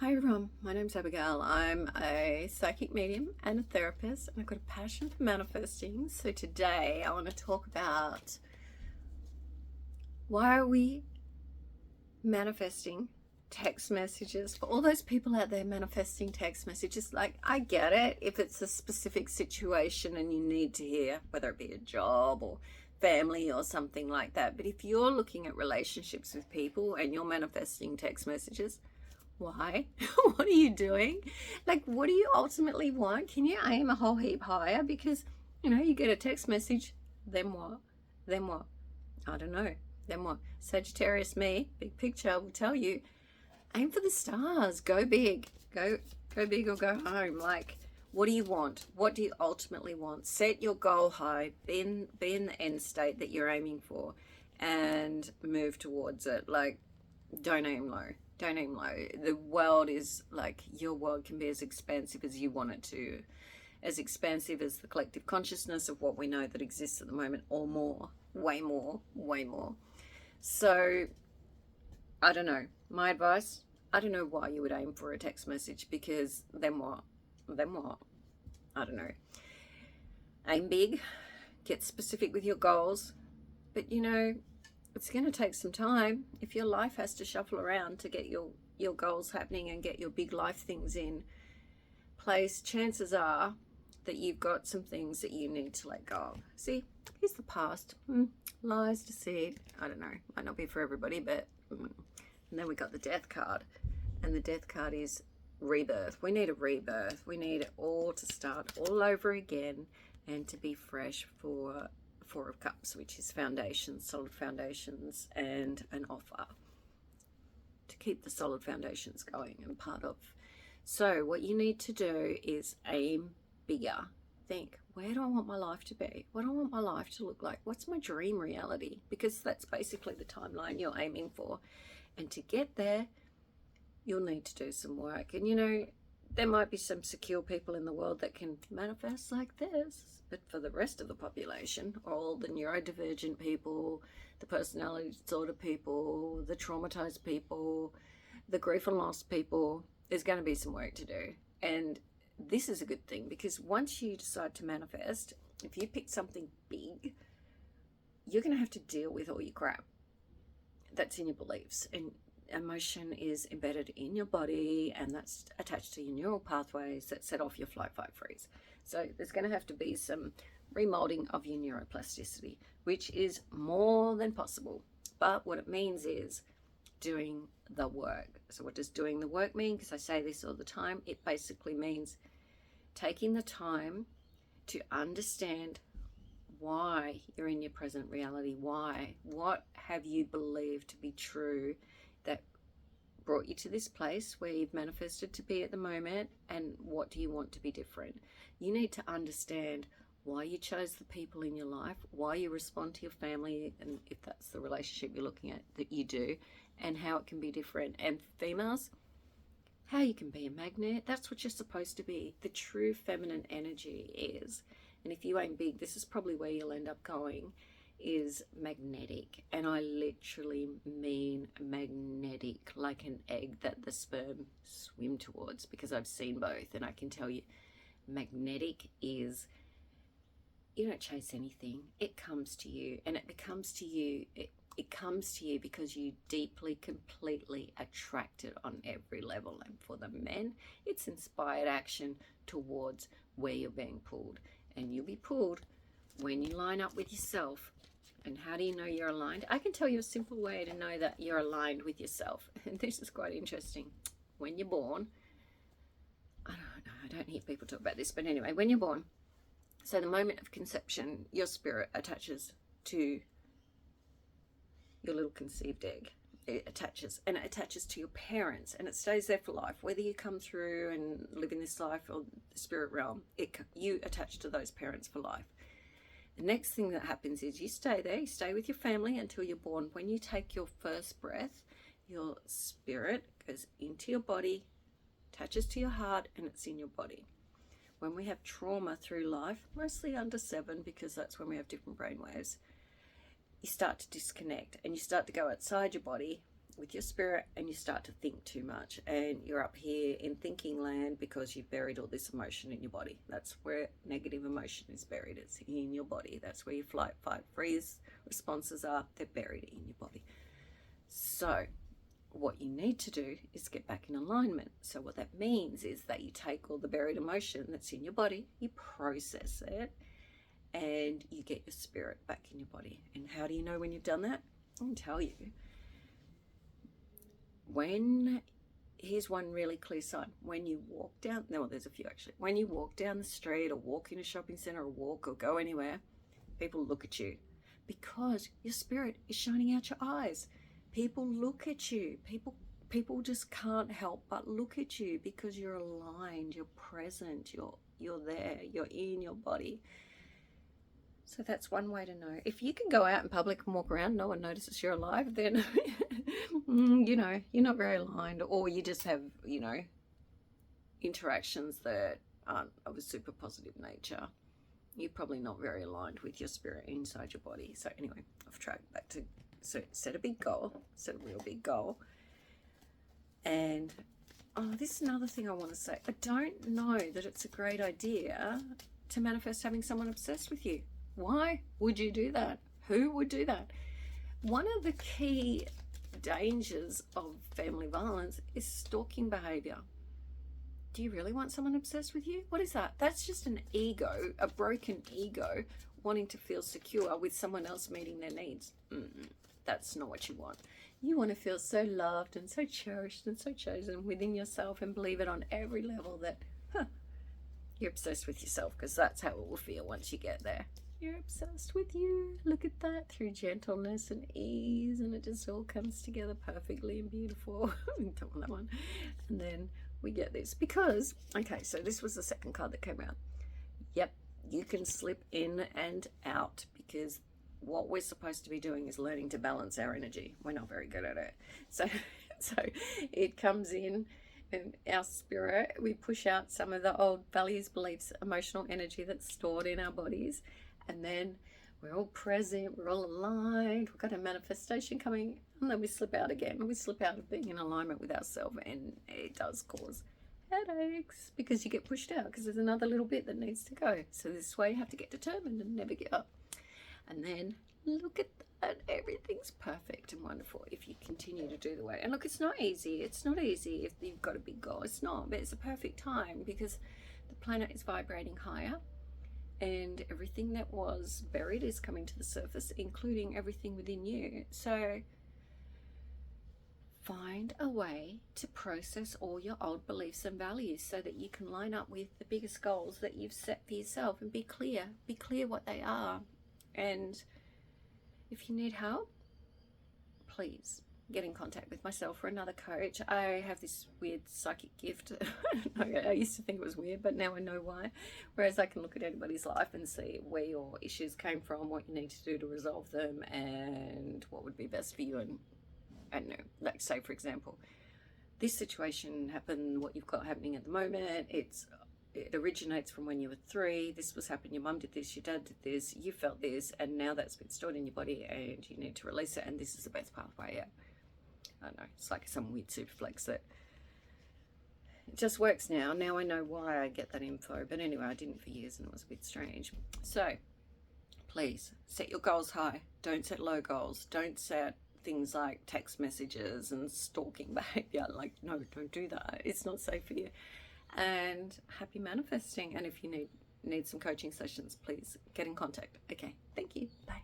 Hi everyone, my name's Abigail. I'm a psychic medium and a therapist, and I've got a passion for manifesting. So today I want to talk about why are we manifesting text messages. For all those people out there manifesting text messages, like, I get it if it's a specific situation and you need to hear, whether it be a job or family or something like that. But if you're looking at relationships with people and you're manifesting text messages, why? What are you doing? Like, what do you ultimately want? Can you aim a whole heap higher? Because, you get a text message, then what? Then what? I don't know. Then what? Sagittarius me, big picture, will tell you, aim for the stars. Go big. Go big or go home. Like, what do you want? What do you ultimately want? Set your goal high. Be in the end state that you're aiming for and move towards it. Like, don't aim low. Don't aim low. The world is like, your world can be as expansive as you want it to, as expansive as the collective consciousness of what we know that exists at the moment, or more, way more, way more. So, I don't know. My advice, I don't know why you would aim for a text message, because then what? Then what? I don't know. Aim big, get specific with your goals, but it's going to take some time. If your life has to shuffle around to get your goals happening and get your big life things in place, chances are that you've got some things that you need to let go of. See, here's the past. Lies, deceit, I don't know, might not be for everybody, but and then we got the death card, and the death card is rebirth. We need a rebirth. We need it all to start all over again and to be fresh for Four of Cups, which is foundations, solid foundations, and an offer to keep the solid foundations going and part of. So what you need to do is aim bigger. Think, where do I want my life to be? What do I want my life to look like? What's my dream reality? Because that's basically the timeline you're aiming for. And to get there, you'll need to do some work. And there might be some secure people in the world that can manifest like this, but for the rest of the population, all the neurodivergent people, the personality disorder people, the traumatized people, the grief and loss people, there's going to be some work to do. And this is a good thing, because once you decide to manifest, if you pick something big, you're going to have to deal with all your crap that's in your beliefs. And emotion is embedded in your body, and that's attached to your neural pathways that set off your flight, fight, freeze. So there's going to have to be some remolding of your neuroplasticity, which is more than possible. But what it means is doing the work. So what does doing the work mean? Because I say this all the time. It basically means taking the time to understand why you're in your present reality. Why? What have you believed to be true that brought you to this place where you've manifested to be at the moment, and what do you want to be different? You need to understand why you chose the people in your life, why you respond to your family, and if that's the relationship you're looking at, that you do, and how it can be different. And females, how you can be a magnet. That's what you're supposed to be. The true feminine energy is, and if you aim big, this is probably where you'll end up going, is magnetic. And I literally mean magnetic, like an egg that the sperm swim towards, because I've seen both, and I can tell you, magnetic is, you don't chase anything. It comes to you, and it becomes to you. It comes to you because you deeply, completely attract it on every level. And for the men, it's inspired action towards where you're being pulled. And you'll be pulled when you line up with yourself. And how do you know you're aligned? I can tell you a simple way to know that you're aligned with yourself. And this is quite interesting. When you're born, I don't hear people talk about this, but anyway, when you're born, so the moment of conception, your spirit attaches to your little conceived egg. It attaches, and it attaches to your parents, and it stays there for life. Whether you come through and live in this life or the spirit realm, you attach to those parents for life. The next thing that happens is you stay there, you stay with your family until you're born. When you take your first breath, your spirit goes into your body, attaches to your heart, and it's in your body. When we have trauma through life, mostly under 7, because that's when we have different brain waves, you start to disconnect and you start to go outside your body with your spirit and you start to think too much, and you're up here in thinking land because you've buried all this emotion in your body. That's where negative emotion is buried. It's in your body. That's where your flight, fight, freeze responses are. They're buried in your body. So what you need to do is get back in alignment. So what that means is that you take all the buried emotion that's in your body, you process it, and you get your spirit back in your body. And how do you know when you've done that? I can tell you. Here's one really clear sign. When you walk down, no, there's a few actually. When you walk down the street or walk in a shopping center or walk or go anywhere, people look at you because your spirit is shining out your eyes. People look at you. People just can't help but look at you because you're aligned, you're present, you're there, you're in your body. So that's one way to know. If you can go out in public and walk around, no one notices you're alive, then you're not very aligned, or you just have, interactions that aren't of a super positive nature. You're probably not very aligned with your spirit inside your body. So anyway, I've tried back to set a big goal, set a real big goal. And this is another thing I want to say. I don't know that it's a great idea to manifest having someone obsessed with you. Why would you do that? Who would do that? One of the key dangers of family violence is stalking behavior. Do you really want someone obsessed with you? What is that? That's just an ego, a broken ego, wanting to feel secure with someone else meeting their needs. That's not what you want. You want to feel so loved and so cherished and so chosen within yourself, and believe it on every level that you're obsessed with yourself, because that's how it will feel once you get there. You're obsessed with you. Look at that, through gentleness and ease, and it just all comes together perfectly and beautiful. Don't want that one. And then we get this because, okay, so this was the second card that came out. Yep, you can slip in and out, because what we're supposed to be doing is learning to balance our energy. We're not very good at it. So it comes in, and our spirit, we push out some of the old values, beliefs, emotional energy that's stored in our bodies. And then we're all present, we're all aligned, we've got a manifestation coming, and then we slip out again. We slip out of being in alignment with ourselves, and it does cause headaches because you get pushed out because there's another little bit that needs to go. So this is why you have to get determined and never give up. And then look at that, everything's perfect and wonderful if you continue to do the way. And look, it's not easy. It's not easy if you've got a big goal. It's not, but it's a perfect time because the planet is vibrating higher. And everything that was buried is coming to the surface, including everything within you. So find a way to process all your old beliefs and values so that you can line up with the biggest goals that you've set for yourself, and be clear what they are. And if you need help, please get in contact with myself or another coach. I have this weird psychic gift. I used to think it was weird, but now I know why. Whereas I can look at anybody's life and see where your issues came from, what you need to do to resolve them, and what would be best for you. And I don't know, like say for example, this situation happened, what you've got happening at the moment, it originates from when you were 3. This was happening, your mum did this, your dad did this, you felt this, and now that's been stored in your body and you need to release it, and this is the best pathway out. I don't know, it's like some weird superflex that it just works now. Now I know why I get that info, but anyway, I didn't for years and it was a bit strange. So please set your goals high. Don't set low goals. Don't set things like text messages and stalking behavior. Like, no, don't do that. It's not safe for you. And happy manifesting. And if you need some coaching sessions, please get in contact. Okay, thank you. Bye.